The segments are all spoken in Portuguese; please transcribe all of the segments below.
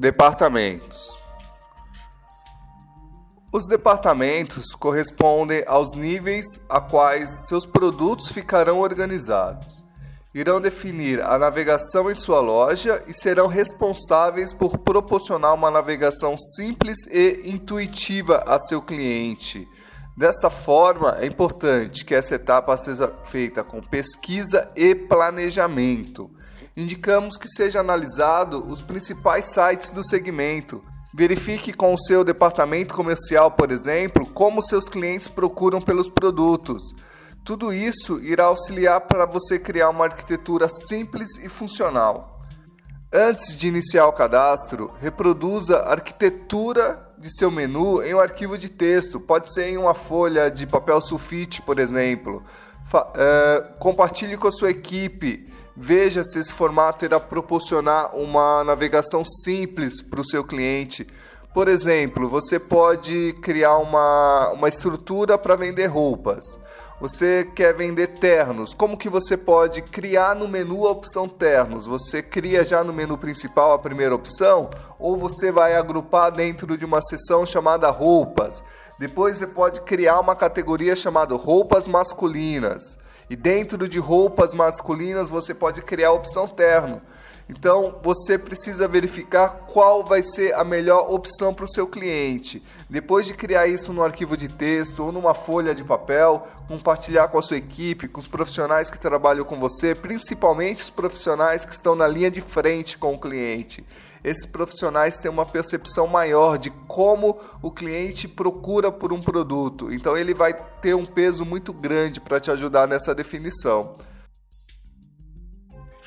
Departamentos. Os departamentos correspondem aos níveis a quais seus produtos ficarão organizados. Irão definir a navegação em sua loja e serão responsáveis por proporcionar uma navegação simples e intuitiva a seu cliente. Desta forma, é importante que essa etapa seja feita com pesquisa e planejamento. Indicamos que seja analisado os principais sites do segmento. Verifique com o seu departamento comercial, por exemplo, como seus clientes procuram pelos produtos. Tudo isso irá auxiliar para você criar uma arquitetura simples e funcional. Antes de iniciar o cadastro, reproduza a arquitetura de seu menu em um arquivo de texto. Pode ser em uma folha de papel sulfite, por exemplo. Compartilhe com a sua equipe. Veja se esse formato irá proporcionar uma navegação simples para o seu cliente. Por exemplo, você pode criar uma estrutura para vender roupas. Você quer vender ternos. Como que você pode criar no menu a opção ternos? Você cria já no menu principal a primeira opção? Ou você vai agrupar dentro de uma seção chamada roupas? Depois você pode criar uma categoria chamada roupas masculinas. E dentro de roupas masculinas você pode criar a opção terno. Então você precisa verificar qual vai ser a melhor opção para o seu cliente. Depois de criar isso no arquivo de texto ou numa folha de papel, compartilhar com a sua equipe, com os profissionais que trabalham com você, principalmente os profissionais que estão na linha de frente com o cliente. Esses profissionais têm uma percepção maior de como o cliente procura por um produto. Então ele vai ter um peso muito grande para te ajudar nessa definição.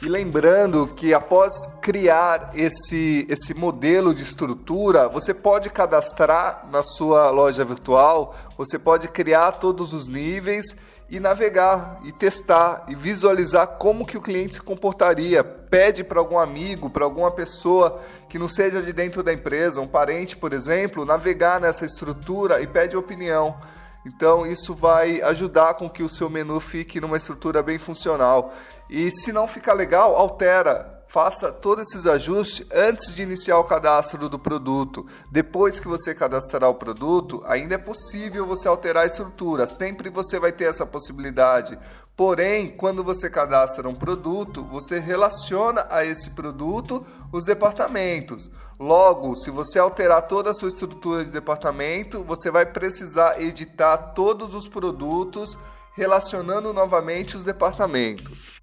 E lembrando que após criar esse modelo de estrutura, você pode cadastrar na sua loja virtual, você pode criar todos os níveis e navegar, e testar, e visualizar como que o cliente se comportaria. Pede para algum amigo, para alguma pessoa que não seja de dentro da empresa, um parente, por exemplo, navegar nessa estrutura e pede opinião. Então isso vai ajudar com que o seu menu fique numa estrutura bem funcional. E se não ficar legal, altera. Faça todos esses ajustes antes de iniciar o cadastro do produto. Depois que você cadastrar o produto, ainda é possível você alterar a estrutura. Sempre você vai ter essa possibilidade. Porém, quando você cadastra um produto, você relaciona a esse produto os departamentos. Logo, se você alterar toda a sua estrutura de departamento, você vai precisar editar todos os produtos, relacionando novamente os departamentos.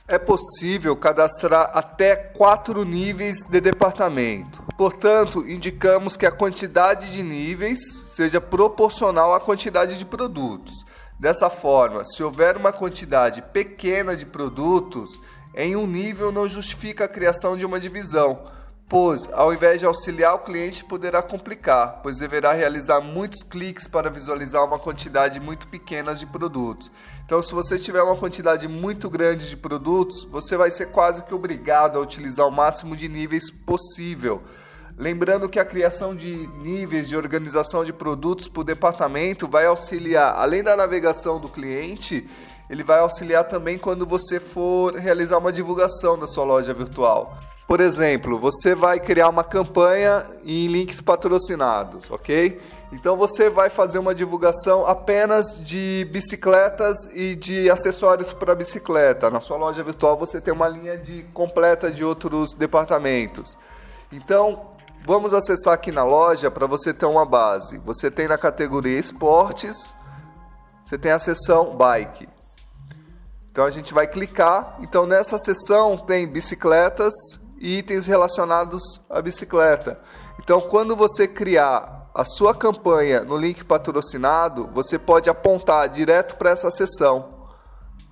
É possível cadastrar até 4 níveis de departamento. Portanto, indicamos que a quantidade de níveis seja proporcional à quantidade de produtos. Dessa forma, se houver uma quantidade pequena de produtos, em um nível não justifica a criação de uma divisão, pois, ao invés de auxiliar o cliente, poderá complicar, pois deverá realizar muitos cliques para visualizar uma quantidade muito pequena de produtos. Então, se você tiver uma quantidade muito grande de produtos, você vai ser quase que obrigado a utilizar o máximo de níveis possível. Lembrando que a criação de níveis de organização de produtos por departamento vai auxiliar, além da navegação do cliente, ele vai auxiliar também quando você for realizar uma divulgação da sua loja virtual. Por exemplo, você vai criar uma campanha em links patrocinados, ok? Então você vai fazer uma divulgação apenas de bicicletas e de acessórios para bicicleta. Na sua loja virtual você tem uma linha completa de outros departamentos. Então, vamos acessar aqui na loja para você ter uma base. Você tem na categoria esportes, você tem a seção bike. Então a gente vai clicar. Então nessa seção tem bicicletas e itens relacionados à bicicleta. Então, quando você criar a sua campanha no link patrocinado, você pode apontar direto para essa seção.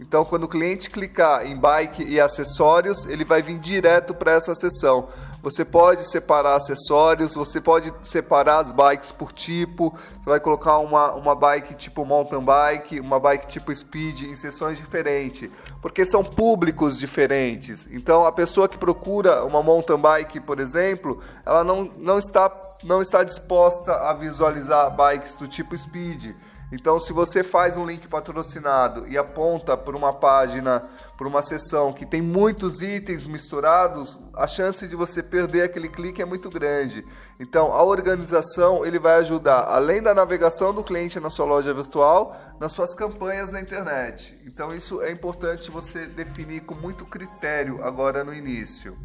Então, quando o cliente clicar em bike e acessórios, ele vai vir direto para essa seção. Você pode separar acessórios, você pode separar as bikes por tipo. Você vai colocar uma bike tipo mountain bike, uma bike tipo speed em seções diferentes, porque são públicos diferentes. Então, a pessoa que procura uma mountain bike, por exemplo, ela não está disposta a visualizar bikes do tipo speed. Então, se você faz um link patrocinado e aponta para uma página, para uma seção que tem muitos itens misturados, a chance de você perder aquele clique é muito grande. Então, a organização ele vai ajudar, além da navegação do cliente na sua loja virtual, nas suas campanhas na internet. Então, isso é importante você definir com muito critério agora no início.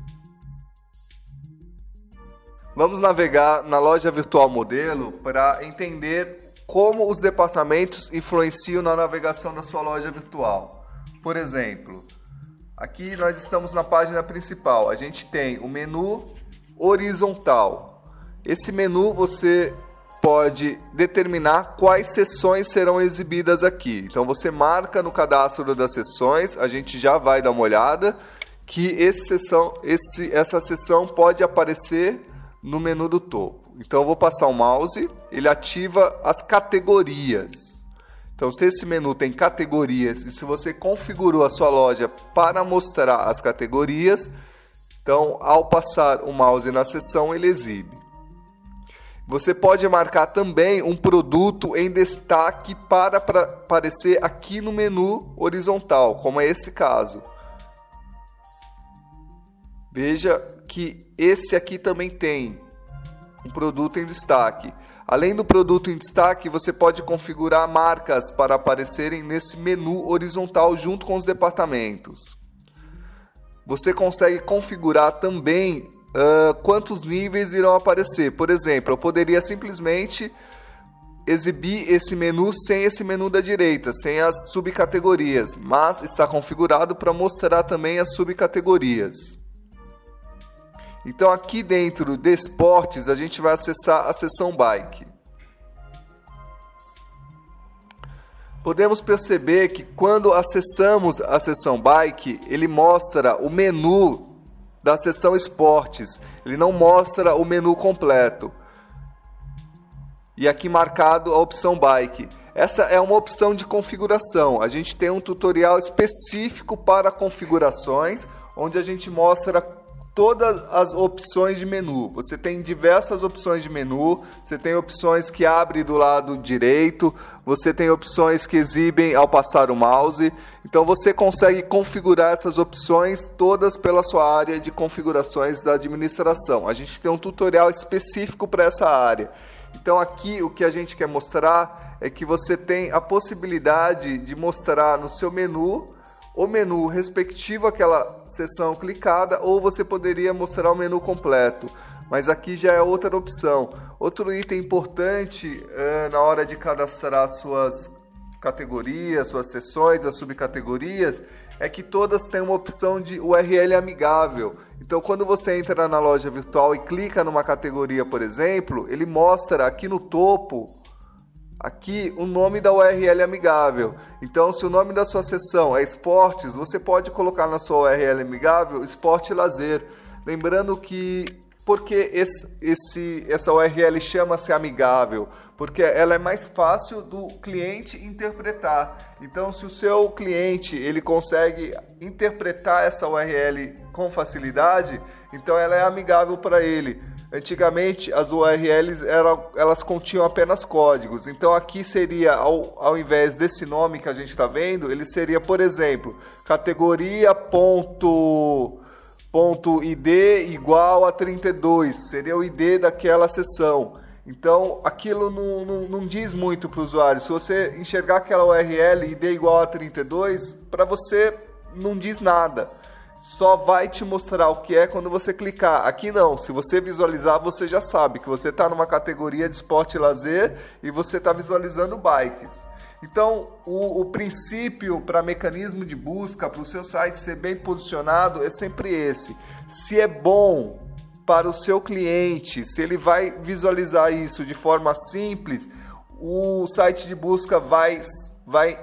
Vamos navegar na loja virtual modelo para entender como os departamentos influenciam na navegação da sua loja virtual. Por exemplo, aqui nós estamos na página principal. A gente tem o menu horizontal. Esse menu você pode determinar quais seções serão exibidas aqui. Então você marca no cadastro das seções, a gente já vai dar uma olhada, que essa seção pode aparecer no menu do topo. Então eu vou passar o mouse, ele ativa as categorias. Então se esse menu tem categorias e se você configurou a sua loja para mostrar as categorias, então ao passar o mouse na seção ele exibe. Você pode marcar também um produto em destaque para aparecer aqui no menu horizontal, como é esse caso. Veja que esse aqui também tem um produto em destaque. Além do produto em destaque, você pode configurar marcas para aparecerem nesse menu horizontal junto com os departamentos. Você consegue configurar também quantos níveis irão aparecer. Por exemplo, eu poderia simplesmente exibir esse menu sem esse menu da direita, sem as subcategorias, mas está configurado para mostrar também as subcategorias. Então aqui dentro de esportes a gente vai acessar a seção bike. Podemos perceber que quando acessamos a seção bike, ele mostra o menu da seção esportes, ele não mostra o menu completo. E aqui marcado a opção bike. Essa é uma opção de configuração. A gente tem um tutorial específico para configurações, onde a gente mostra todas as opções de menu. Você tem diversas opções de menu, você tem opções que abrem do lado direito, você tem opções que exibem ao passar o mouse. Então você consegue configurar essas opções todas pela sua área de configurações da administração. A gente tem um tutorial específico para essa área. Então aqui o que a gente quer mostrar é que você tem a possibilidade de mostrar no seu menu o menu respectivo àquela seção clicada, ou você poderia mostrar o menu completo, mas aqui já é outra opção. Outro item importante na hora de cadastrar suas categorias, suas seções, as subcategorias, é que todas têm uma opção de URL amigável. Então quando você entra na loja virtual e clica numa categoria, por exemplo, ele mostra aqui no topo aqui o nome da URL amigável. Então, se o nome da sua seção é esportes, você pode colocar na sua URL amigável esporte e lazer. Lembrando que, porque essa URL chama-se amigável? Porque ela é mais fácil do cliente interpretar. Então, se o seu cliente ele consegue interpretar essa URL com facilidade, então ela é amigável para ele. Antigamente as URLs elas continham apenas códigos, então aqui seria, ao invés desse nome que a gente está vendo, ele seria, por exemplo, categoria.id igual a 32, seria o ID daquela seção. Então aquilo não diz muito para o usuário. Se você enxergar aquela URL ID igual a 32, para você não diz nada. Só vai te mostrar o que é quando você clicar. Aqui não, se você visualizar, você já sabe que você está numa categoria de esporte e lazer e você está visualizando bikes. Então, o princípio para mecanismo de busca, para o seu site ser bem posicionado, é sempre esse. Se é bom para o seu cliente, se ele vai visualizar isso de forma simples, o site de busca vai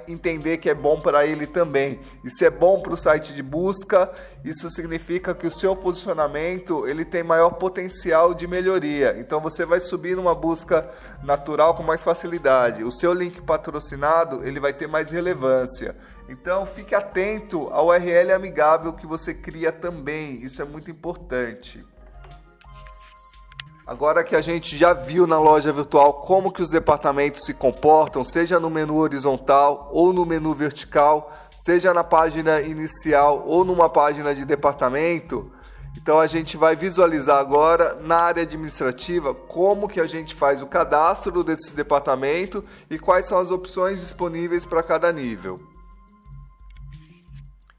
entender que é bom para ele também. E se é bom para o site de busca, isso significa que o seu posicionamento ele tem maior potencial de melhoria. Então você vai subir numa busca natural com mais facilidade. O seu link patrocinado ele vai ter mais relevância. Então fique atento ao URL amigável que você cria também. Isso é muito importante. Agora que a gente já viu na loja virtual como que os departamentos se comportam, seja no menu horizontal ou no menu vertical, seja na página inicial ou numa página de departamento, então a gente vai visualizar agora na área administrativa como que a gente faz o cadastro desse departamento e quais são as opções disponíveis para cada nível.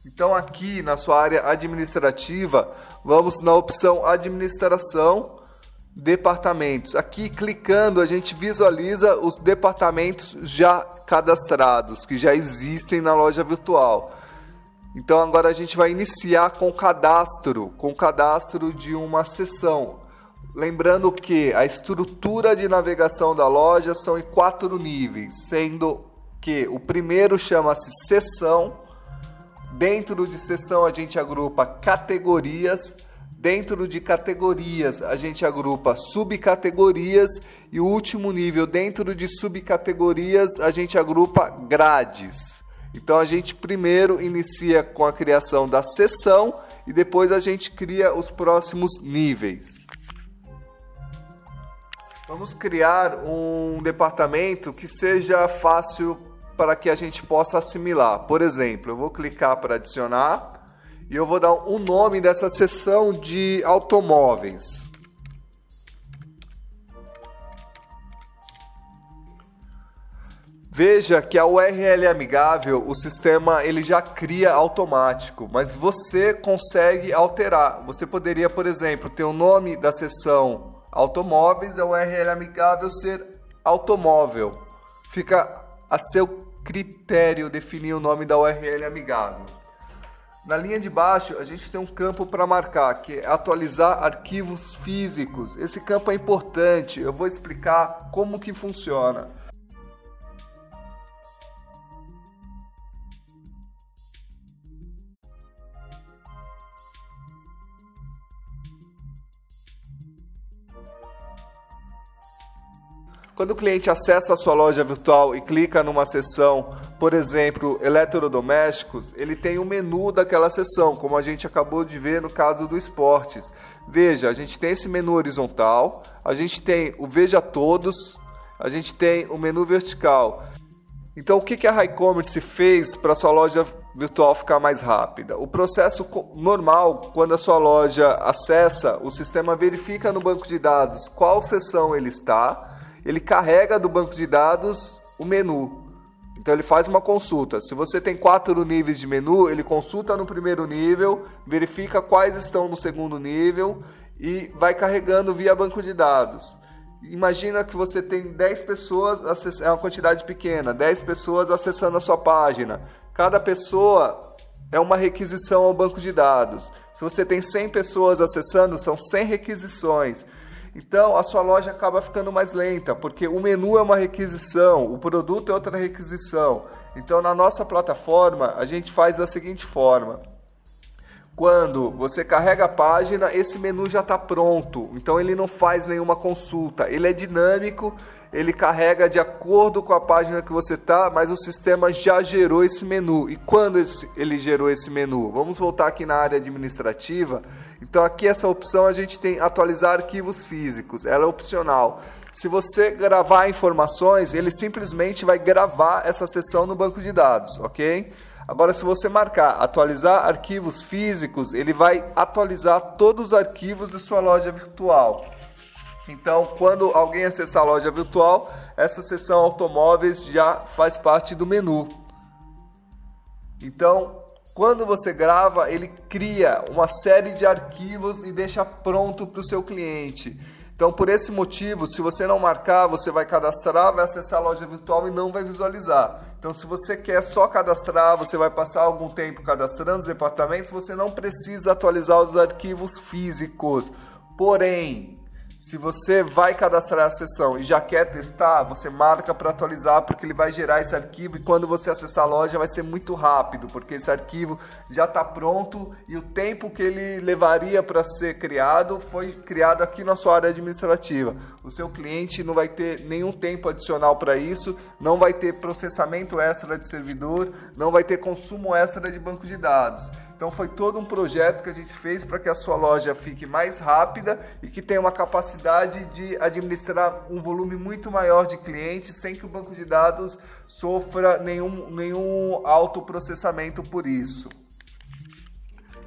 Então aqui na sua área administrativa, vamos na opção Administração, Departamentos. Aqui clicando a gente visualiza os departamentos já cadastrados, que já existem na loja virtual. Então agora a gente vai iniciar com o cadastro de uma seção. Lembrando que a estrutura de navegação da loja são em 4 níveis, sendo que o primeiro chama-se seção. Dentro de seção a gente agrupa categorias. Dentro de categorias a gente agrupa subcategorias. E o último nível, dentro de subcategorias, a gente agrupa grades. Então a gente primeiro inicia com a criação da seção e depois a gente cria os próximos níveis. Vamos criar um departamento que seja fácil para que a gente possa assimilar. Por exemplo, eu vou clicar para adicionar e eu vou dar um nome dessa seção de automóveis. Veja que a URL amigável, o sistema ele já cria automático, mas você consegue alterar. Você poderia, por exemplo, ter o nome da seção automóveis, a URL amigável ser automóvel. Fica a seu critério definir o nome da URL amigável. Na linha de baixo, a gente tem um campo para marcar, que é atualizar arquivos físicos. Esse campo é importante, eu vou explicar como que funciona. Quando o cliente acessa a sua loja virtual e clica numa seção, por exemplo, eletrodomésticos, ele tem o menu daquela seção, como a gente acabou de ver no caso do esportes. Veja, a gente tem esse menu horizontal, a gente tem o Veja Todos, a gente tem o menu vertical. Então, o que a HiCommerce fez para a sua loja virtual ficar mais rápida? O processo normal, quando a sua loja acessa, o sistema verifica no banco de dados qual seção ele está, ele carrega do banco de dados o menu. Então ele faz uma consulta. Se você tem 4 níveis de menu, ele consulta no primeiro nível, verifica quais estão no segundo nível e vai carregando via banco de dados. Imagina que você tem 10 pessoas, é uma quantidade pequena, 10 pessoas acessando a sua página. Cada pessoa é uma requisição ao banco de dados. Se você tem 100 pessoas acessando, são 100 requisições. Então a sua loja acaba ficando mais lenta, porque o menu é uma requisição, o produto é outra requisição. Então na nossa plataforma a gente faz da seguinte forma: quando você carrega a página, esse menu já está pronto, então ele não faz nenhuma consulta, ele é dinâmico, ele carrega de acordo com a página que você está, mas o sistema já gerou esse menu. E quando ele gerou esse menu? Vamos voltar aqui na área administrativa. Então aqui essa opção a gente tem atualizar arquivos físicos, ela é opcional. Se você gravar informações, ele simplesmente vai gravar essa seção no banco de dados, ok? Agora, se você marcar atualizar arquivos físicos, ele vai atualizar todos os arquivos de sua loja virtual. Então, quando alguém acessar a loja virtual, essa seção automóveis já faz parte do menu. Então, quando você grava, ele cria uma série de arquivos e deixa pronto para o seu cliente. Então, por esse motivo, se você não marcar, você vai cadastrar, vai acessar a loja virtual e não vai visualizar. Então, se você quer só cadastrar, você vai passar algum tempo cadastrando os departamentos, você não precisa atualizar os arquivos físicos. Porém, se você vai cadastrar a seção e já quer testar, você marca para atualizar, porque ele vai gerar esse arquivo e quando você acessar a loja vai ser muito rápido, porque esse arquivo já está pronto e o tempo que ele levaria para ser criado foi criado aqui na sua área administrativa. O seu cliente não vai ter nenhum tempo adicional para isso, não vai ter processamento extra de servidor, não vai ter consumo extra de banco de dados. Então foi todo um projeto que a gente fez para que a sua loja fique mais rápida e que tenha uma capacidade de administrar um volume muito maior de clientes sem que o banco de dados sofra nenhum autoprocessamento por isso.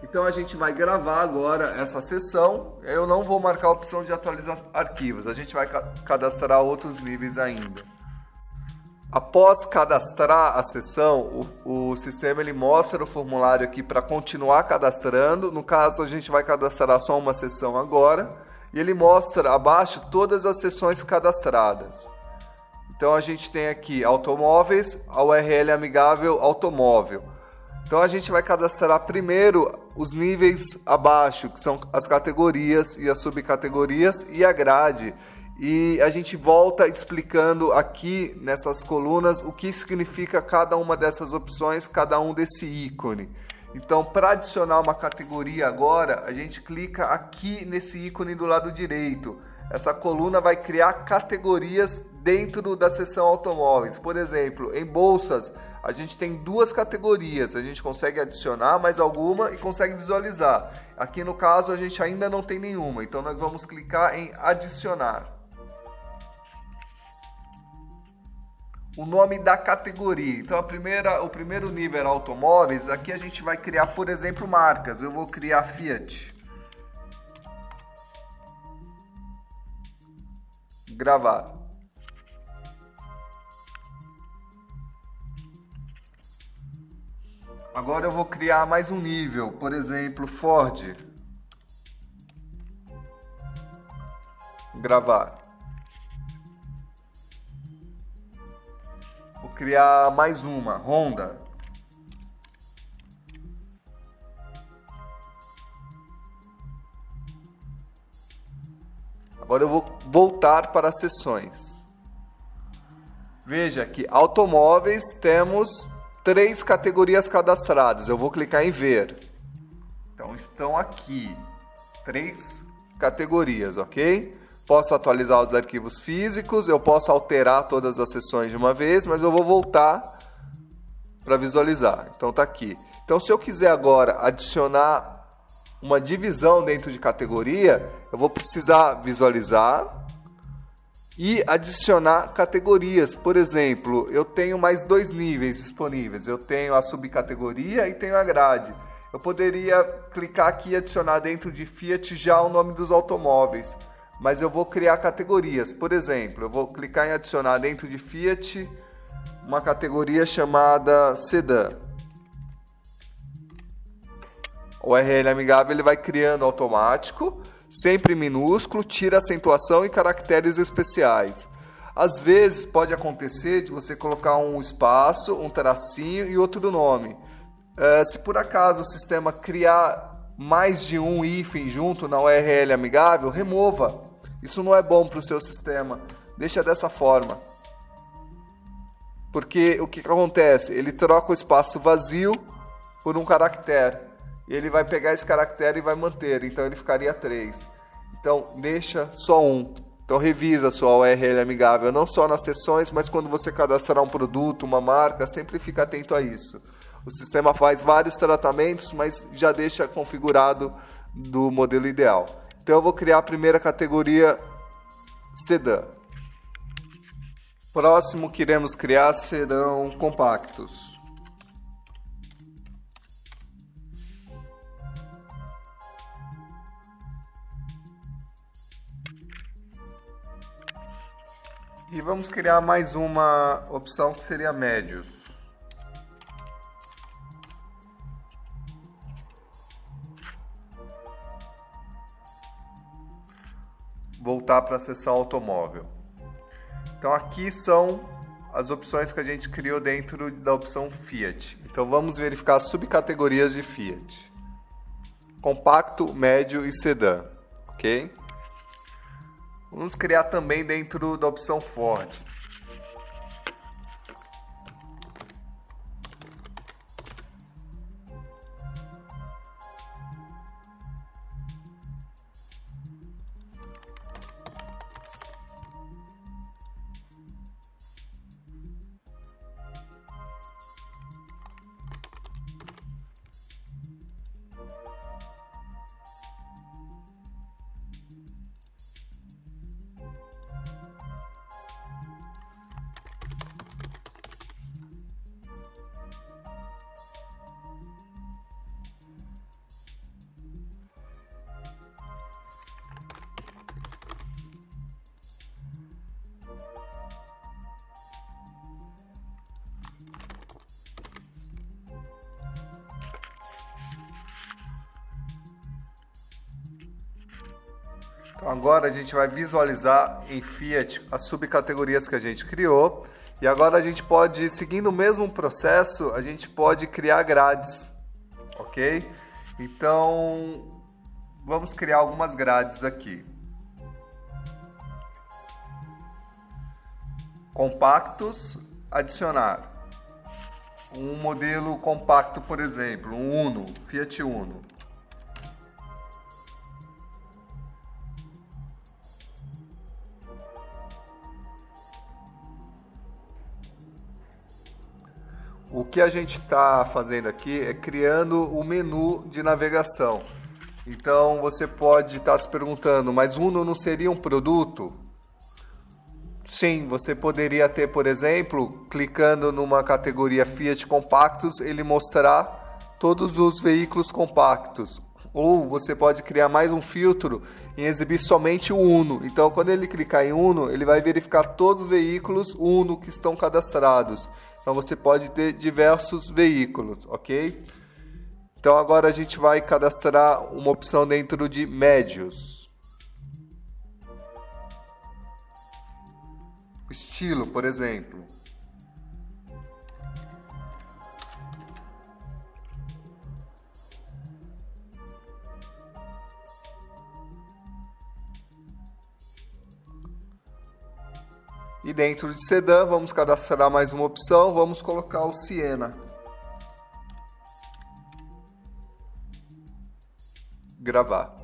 Então a gente vai gravar agora essa sessão. Eu não vou marcar a opção de atualizar arquivos, a gente vai cadastrar outros níveis ainda. Após cadastrar a sessão, o sistema ele mostra o formulário aqui para continuar cadastrando. No caso, a gente vai cadastrar só uma sessão agora. E ele mostra abaixo todas as sessões cadastradas. Então a gente tem aqui automóveis, a URL amigável automóvel. Então a gente vai cadastrar primeiro os níveis abaixo, que são as categorias e as subcategorias e a grade. E a gente volta explicando aqui nessas colunas o que significa cada uma dessas opções, cada um desse ícone. Então, para adicionar uma categoria agora, a gente clica aqui nesse ícone do lado direito. Essa coluna vai criar categorias dentro da seção automóveis. Por exemplo, em bolsas, a gente tem duas categorias. A gente consegue adicionar mais alguma e consegue visualizar. Aqui no caso, a gente ainda não tem nenhuma. Então, nós vamos clicar em adicionar. O nome da categoria. Então o primeiro nível era automóveis. Aqui a gente vai criar, por exemplo, marcas. Eu vou criar Fiat. Gravar. Agora eu vou criar mais um nível, por exemplo, Ford. Gravar. Vou criar mais uma, Honda. Agora eu vou voltar para as sessões. Veja que automóveis temos 3 categorias cadastradas. Eu vou clicar em ver. Então estão aqui 3 categorias, ok? Posso atualizar os arquivos físicos, eu posso alterar todas as sessões de uma vez, mas eu vou voltar para visualizar. Então tá aqui. Então se eu quiser agora adicionar uma divisão dentro de categoria, eu vou precisar visualizar e adicionar categorias. Por exemplo, eu tenho mais 2 níveis disponíveis. Eu tenho a subcategoria e tenho a grade. Eu poderia clicar aqui e adicionar dentro de Fiat já o nome dos automóveis. Mas eu vou criar categorias. Por exemplo, eu vou clicar em adicionar dentro de Fiat uma categoria chamada sedã. O URL amigável ele vai criando automático, sempre minúsculo, tira acentuação e caracteres especiais. Às vezes pode acontecer de você colocar um espaço, um tracinho e outro nome. Se por acaso o sistema criar mais de um hífen junto na URL amigável, remova. Isso não é bom para o seu sistema. Deixa dessa forma. Porque o que acontece? Ele troca o espaço vazio por um caractere. E ele vai pegar esse caractere e vai manter. Então ele ficaria 3. Então deixa só um. Então revisa a sua URL amigável, não só nas sessões, mas quando você cadastrar um produto, uma marca, sempre fica atento a isso. O sistema faz vários tratamentos, mas já deixa configurado do modelo ideal. Então eu vou criar a primeira categoria sedã. Próximo que iremos criar serão compactos. E vamos criar mais uma opção que seria médios. Voltar para a seção automóvel. Então aqui são as opções que a gente criou dentro da opção Fiat. Então vamos verificar as subcategorias de Fiat. Compacto, médio e sedã, ok? Vamos criar também dentro da opção Ford. Agora a gente vai visualizar em Fiat as subcategorias que a gente criou. E agora a gente pode, seguindo o mesmo processo, a gente pode criar grades, ok? Então, vamos criar algumas grades aqui. Compactos, adicionar. Um modelo compacto, por exemplo, um Uno, Fiat Uno. O que a gente está fazendo aqui é criando o menu de navegação. Então você pode estar se perguntando, mas Uno não seria um produto? Sim, você poderia ter, por exemplo, clicando numa categoria Fiat Compactos, ele mostrar todos os veículos compactos. Ou você pode criar mais um filtro e exibir somente o Uno. Então, quando ele clicar em Uno, ele vai verificar todos os veículos Uno que estão cadastrados. Então, você pode ter diversos veículos, ok? Então, agora a gente vai cadastrar uma opção dentro de médios. Estilo, por exemplo. E dentro de sedã, vamos cadastrar mais uma opção, vamos colocar o Siena. Gravar.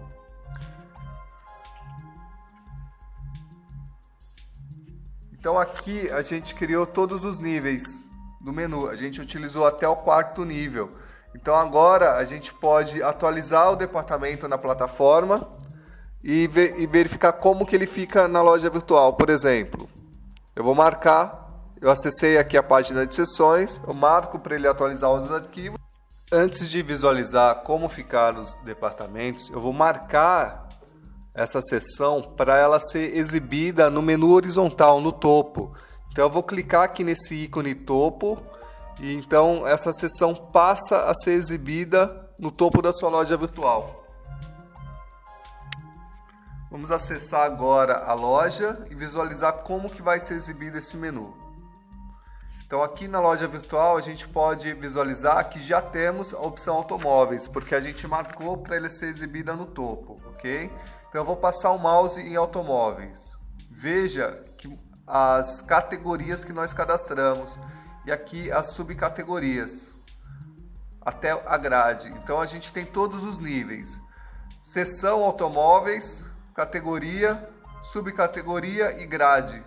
Então aqui a gente criou todos os níveis do menu, a gente utilizou até o 4º nível. Então agora a gente pode atualizar o departamento na plataforma e verificar como que ele fica na loja virtual. Por exemplo, eu vou marcar, eu acessei aqui a página de sessões, eu marco para ele atualizar os arquivos. Antes de visualizar como ficaram os departamentos, eu vou marcar essa seção para ela ser exibida no menu horizontal, no topo. Então eu vou clicar aqui nesse ícone topo e então essa seção passa a ser exibida no topo da sua loja virtual. Vamos acessar agora a loja e visualizar como que vai ser exibido esse menu. Então aqui na loja virtual a gente pode visualizar que já temos a opção automóveis, porque a gente marcou para ele ser exibida no topo, ok? Então eu vou passar o mouse em automóveis. Veja que as categorias que nós cadastramos e aqui as subcategorias até a grade. Então a gente tem todos os níveis: seção automóveis, categoria, subcategoria e grade.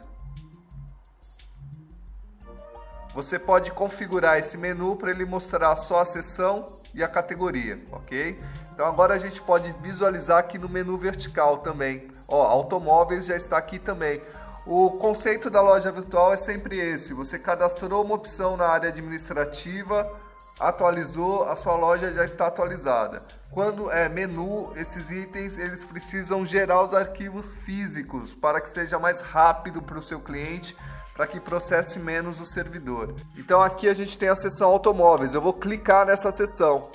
Você pode configurar esse menu para ele mostrar só a seção e a categoria, ok? Então agora a gente pode visualizar aqui no menu vertical também. Ó, automóveis já está aqui também. O conceito da loja virtual é sempre esse: você cadastrou uma opção na área administrativa, atualizou, a sua loja já está atualizada. Quando é menu, esses itens eles precisam gerar os arquivos físicos para que seja mais rápido para o seu cliente, para que processe menos o servidor. Então aqui a gente tem a seção automóveis, eu vou clicar nessa seção.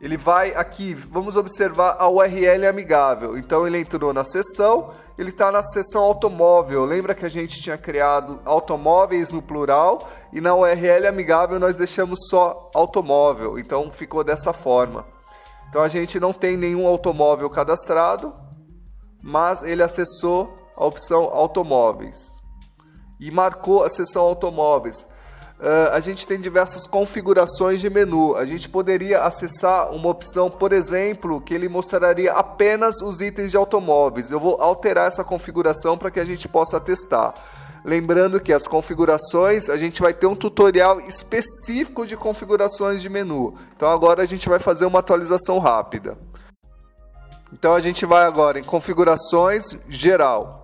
Ele vai aqui, vamos observar a URL amigável. Então ele entrou na seção, ele está na seção automóvel. Lembra que a gente tinha criado automóveis no plural e na URL amigável nós deixamos só automóvel. Então ficou dessa forma. Então a gente não tem nenhum automóvel cadastrado, mas ele acessou a opção automóveis e marcou a seção automóveis. A gente tem diversas configurações de menu. A gente poderia acessar uma opção, por exemplo, que ele mostraria apenas os itens de automóveis. Eu vou alterar essa configuração para que a gente possa testar. Lembrando que as configurações, a gente vai ter um tutorial específico de configurações de menu. Então agora a gente vai fazer uma atualização rápida. Então a gente vai agora em configurações geral.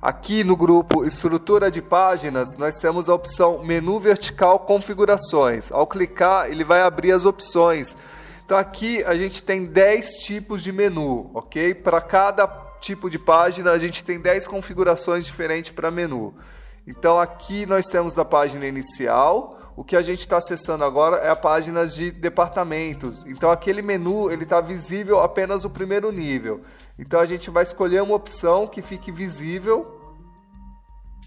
Aqui no grupo Estrutura de Páginas, nós temos a opção Menu Vertical Configurações. Ao clicar, ele vai abrir as opções. Então aqui a gente tem 10 tipos de menu, ok? Para cada tipo de página, a gente tem 10 configurações diferentes para menu. Então aqui nós temos da página inicial, o que a gente está acessando agora é a página de departamentos. Então aquele menu ele está visível apenas o primeiro nível. Então a gente vai escolher uma opção que fique visível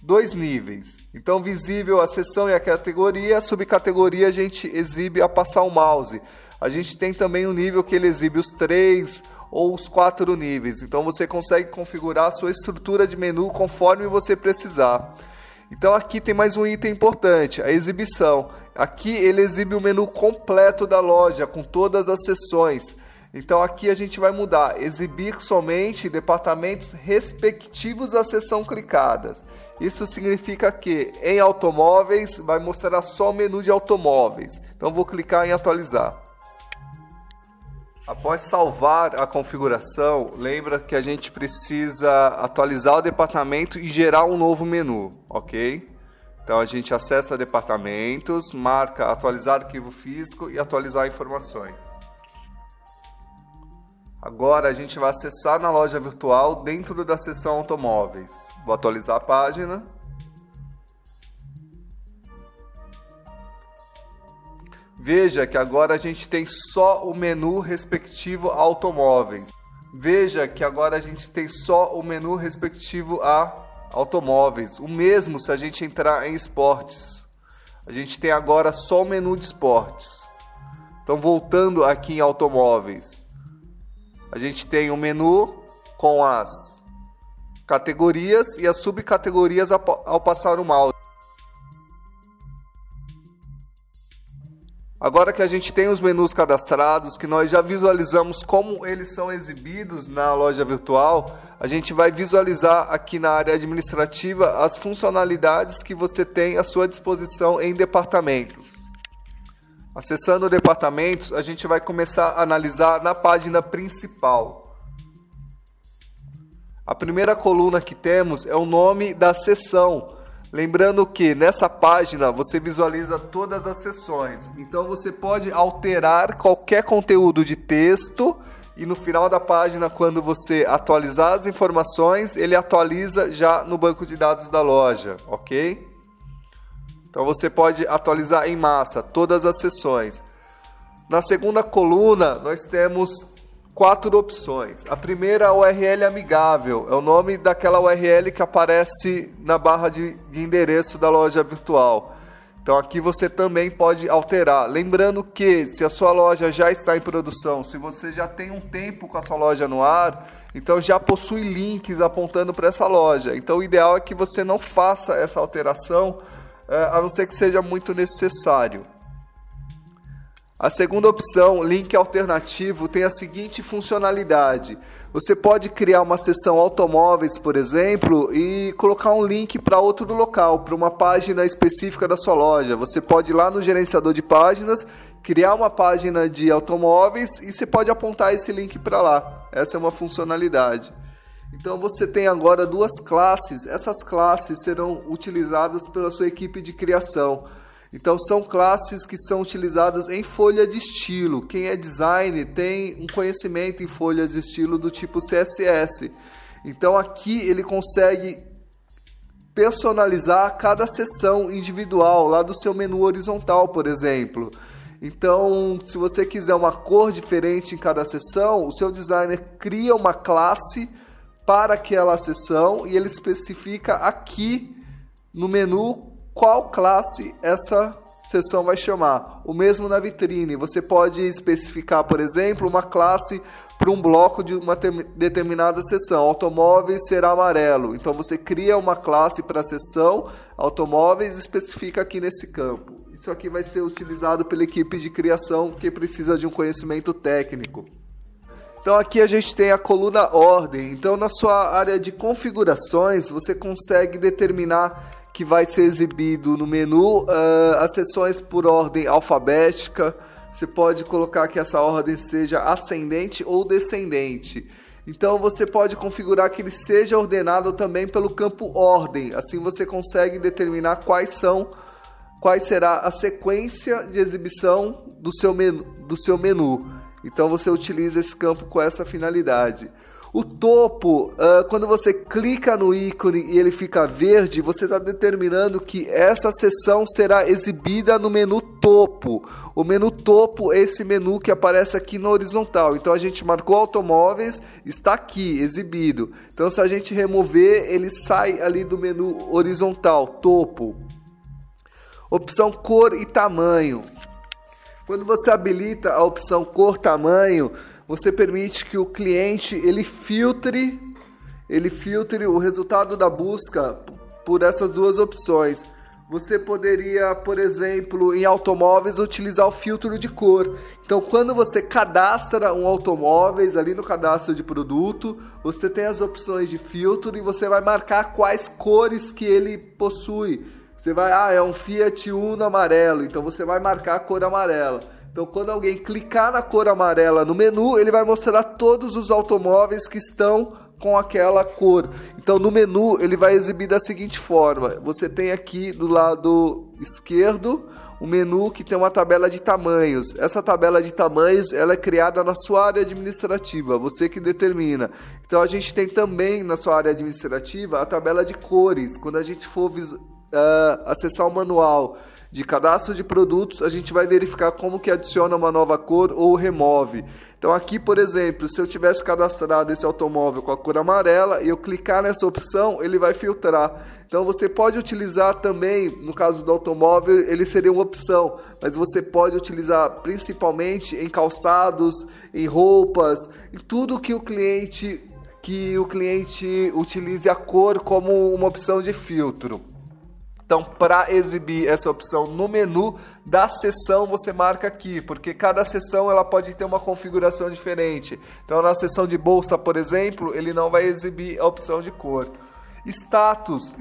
2 níveis. Então visível a seção e a categoria, subcategoria a gente exibe a passar o mouse. A gente tem também um nível que ele exibe os 3 ou os 4 níveis. Então você consegue configurar a sua estrutura de menu conforme você precisar. Então aqui tem mais um item importante, a exibição. Aqui ele exibe o menu completo da loja, com todas as seções. Então aqui a gente vai mudar, exibir somente departamentos respectivos à seção clicadas. Isso significa que em automóveis vai mostrar só o menu de automóveis. Então vou clicar em atualizar. Após salvar a configuração, lembra que a gente precisa atualizar o departamento e gerar um novo menu, ok? Então a gente acessa departamentos, marca atualizar arquivo físico e atualizar informações. Agora a gente vai acessar na loja virtual dentro da seção automóveis. Vou atualizar a página. Veja que agora a gente tem só o menu respectivo a automóveis. Veja que agora a gente tem só o menu respectivo a automóveis. O mesmo se a gente entrar em esportes. A gente tem agora só o menu de esportes. Então voltando aqui em automóveis. A gente tem um menu com as categorias e as subcategorias ao passar o mouse. Agora que a gente tem os menus cadastrados, que nós já visualizamos como eles são exibidos na loja virtual, a gente vai visualizar aqui na área administrativa as funcionalidades que você tem à sua disposição em departamentos. Acessando departamentos, a gente vai começar a analisar na página principal. A primeira coluna que temos é o nome da seção. Lembrando que nessa página você visualiza todas as seções. Então você pode alterar qualquer conteúdo de texto e no final da página, quando você atualizar as informações, ele atualiza já no banco de dados da loja, ok? Então você pode atualizar em massa todas as seções. Na segunda coluna nós temos 4 opções. A primeira é a URL amigável, é o nome daquela URL que aparece na barra de endereço da loja virtual. Então aqui você também pode alterar. Lembrando que se a sua loja já está em produção, se você já tem um tempo com a sua loja no ar, então já possui links apontando para essa loja. Então o ideal é que você não faça essa alteração, a não ser que seja muito necessário. A segunda opção, link alternativo, tem a seguinte funcionalidade. Você pode criar uma seção automóveis, por exemplo, e colocar um link para outro local, para uma página específica da sua loja. Você pode ir lá no gerenciador de páginas, criar uma página de automóveis e você pode apontar esse link para lá. Essa é uma funcionalidade. Então você tem agora 2 classes. Essas classes serão utilizadas pela sua equipe de criação. Então são classes que são utilizadas em folha de estilo. Quem é designer tem um conhecimento em folhas de estilo do tipo CSS. Então aqui ele consegue personalizar cada seção individual lá do seu menu horizontal, por exemplo. Então, se você quiser uma cor diferente em cada seção, o seu designer cria uma classe para aquela seção e ele especifica aqui no menu qual classe essa seção vai chamar. O mesmo na vitrine, você pode especificar, por exemplo, uma classe para um bloco de uma determinada seção. Automóveis será amarelo, então você cria uma classe para a seção automóveis e especifica aqui nesse campo. Isso aqui vai ser utilizado pela equipe de criação que precisa de um conhecimento técnico. Então aqui a gente tem a coluna ordem. Então na sua área de configurações você consegue determinar que vai ser exibido no menu as seções por ordem alfabética. Você pode colocar que essa ordem seja ascendente ou descendente. Então você pode configurar que ele seja ordenado também pelo campo ordem. Assim você consegue determinar quais será a sequência de exibição do seu menu. Então você utiliza esse campo com essa finalidade. O topo, quando você clica no ícone e ele fica verde, você está determinando que essa seção será exibida no menu topo. O menu topo é esse menu que aparece aqui na horizontal. Então a gente marcou automóveis, está aqui, exibido. Então se a gente remover, ele sai ali do menu horizontal, topo. Opção cor e tamanho. Quando você habilita a opção cor, tamanho, você permite que o cliente ele filtre o resultado da busca por essas duas opções. Você poderia, por exemplo, em automóveis, utilizar o filtro de cor. Então, quando você cadastra um automóveis ali no cadastro de produto, você tem as opções de filtro e você vai marcar quais cores que ele possui. Você vai, é um Fiat Uno amarelo, então você vai marcar a cor amarela. Então, quando alguém clicar na cor amarela no menu, ele vai mostrar todos os automóveis que estão com aquela cor. Então, no menu, ele vai exibir da seguinte forma. Você tem aqui do lado esquerdo o menu que tem uma tabela de tamanhos. Essa tabela de tamanhos ela é criada na sua área administrativa, você que determina. Então, a gente tem também na sua área administrativa a tabela de cores. Quando a gente for acessar o manual de cadastro de produtos, a gente vai verificar como que adiciona uma nova cor ou remove. Então aqui, por exemplo, se eu tivesse cadastrado esse automóvel com a cor amarela e eu clicar nessa opção, ele vai filtrar. Então você pode utilizar também, no caso do automóvel, ele seria uma opção, mas você pode utilizar principalmente em calçados, em roupas, em tudo que o cliente utilize a cor como uma opção de filtro. Então, para exibir essa opção no menu da seção, você marca aqui, porque cada seção ela pode ter uma configuração diferente. Então, na seção de bolsa, por exemplo, ele não vai exibir a opção de cor. Status,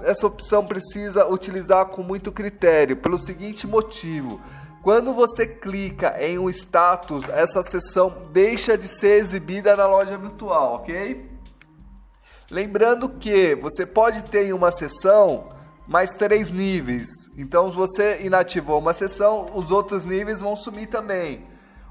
essa opção precisa utilizar com muito critério, pelo seguinte motivo. Quando você clica em um status, essa seção deixa de ser exibida na loja virtual, ok? Lembrando que você pode ter em uma seção mais 3 níveis. Então, se você inativou uma seção, os outros níveis vão sumir também.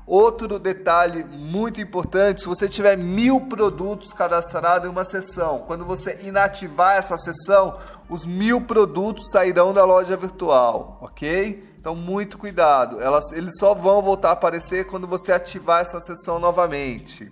Outro detalhe muito importante, se você tiver 1000 produtos cadastrados em uma seção, quando você inativar essa seção, os 1000 produtos sairão da loja virtual, ok? Então, muito cuidado. Eles só vão voltar a aparecer quando você ativar essa seção novamente.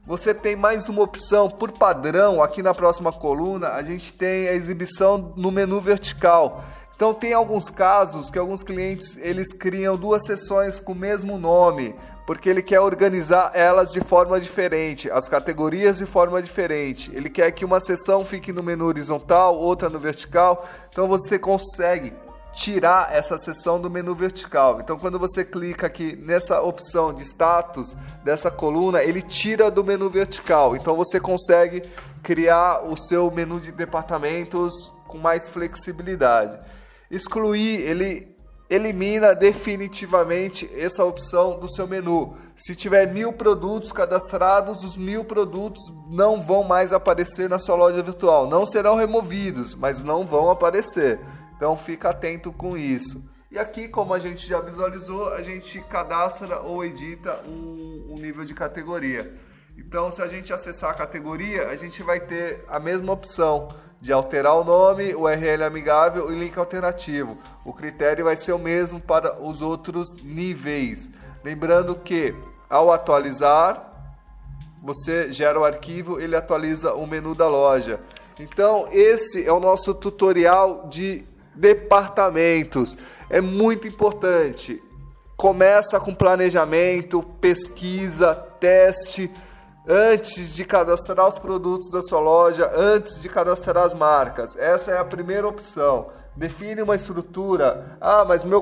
Você tem mais uma opção por padrão, aqui na próxima coluna, a gente tem a exibição no menu vertical. Então tem alguns casos que alguns clientes eles criam 2 seções com o mesmo nome, porque ele quer organizar elas de forma diferente, as categorias de forma diferente. Ele quer que uma seção fique no menu horizontal, outra no vertical, então você consegue tirar essa seção do menu vertical. Então, quando você clica aqui nessa opção de status dessa coluna, ele tira do menu vertical. Então, você consegue criar o seu menu de departamentos com mais flexibilidade. Excluir, ele elimina definitivamente essa opção do seu menu. Se tiver 1000 produtos cadastrados, os 1000 produtos não vão mais aparecer na sua loja virtual. Não serão removidos, mas não vão aparecer. Então fica atento com isso. E aqui, como a gente já visualizou, a gente cadastra ou edita um nível de categoria. Então, se a gente acessar a categoria, a gente vai ter a mesma opção de alterar o nome, URL amigável e link alternativo. O critério vai ser o mesmo para os outros níveis. Lembrando que, ao atualizar, você gera o arquivo, ele atualiza o menu da loja. Então, esse é o nosso tutorial de departamentos. É muito importante. Começa com planejamento, pesquisa, teste, antes de cadastrar os produtos da sua loja, antes de cadastrar as marcas. Essa é a primeira opção. Define uma estrutura. Ah, mas meu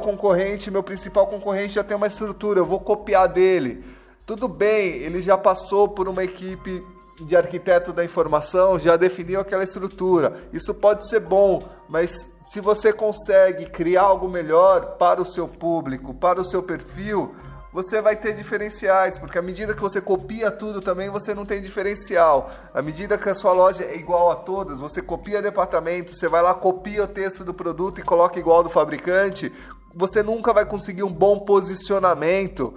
principal concorrente já tem uma estrutura, eu vou copiar dele. Tudo bem, ele já passou por uma equipe de arquiteto da informação, já definiu aquela estrutura. Isso pode ser bom, mas se você consegue criar algo melhor para o seu público, para o seu perfil, você vai ter diferenciais, porque à medida que você copia tudo também, você não tem diferencial. À medida que a sua loja é igual a todas, você copia departamento, você vai lá, copia o texto do produto e coloca igual ao do fabricante, você nunca vai conseguir um bom posicionamento,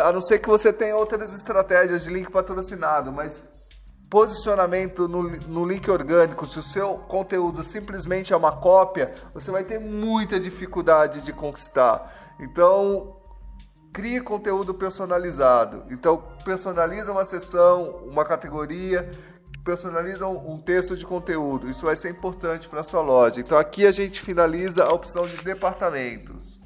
a não ser que você tenha outras estratégias de link patrocinado, mas posicionamento no link orgânico, se o seu conteúdo simplesmente é uma cópia, você vai ter muita dificuldade de conquistar. Então, crie conteúdo personalizado. Então, personaliza uma seção, uma categoria, personaliza um texto de conteúdo. Isso vai ser importante para a sua loja. Então, aqui a gente finaliza a opção de departamentos.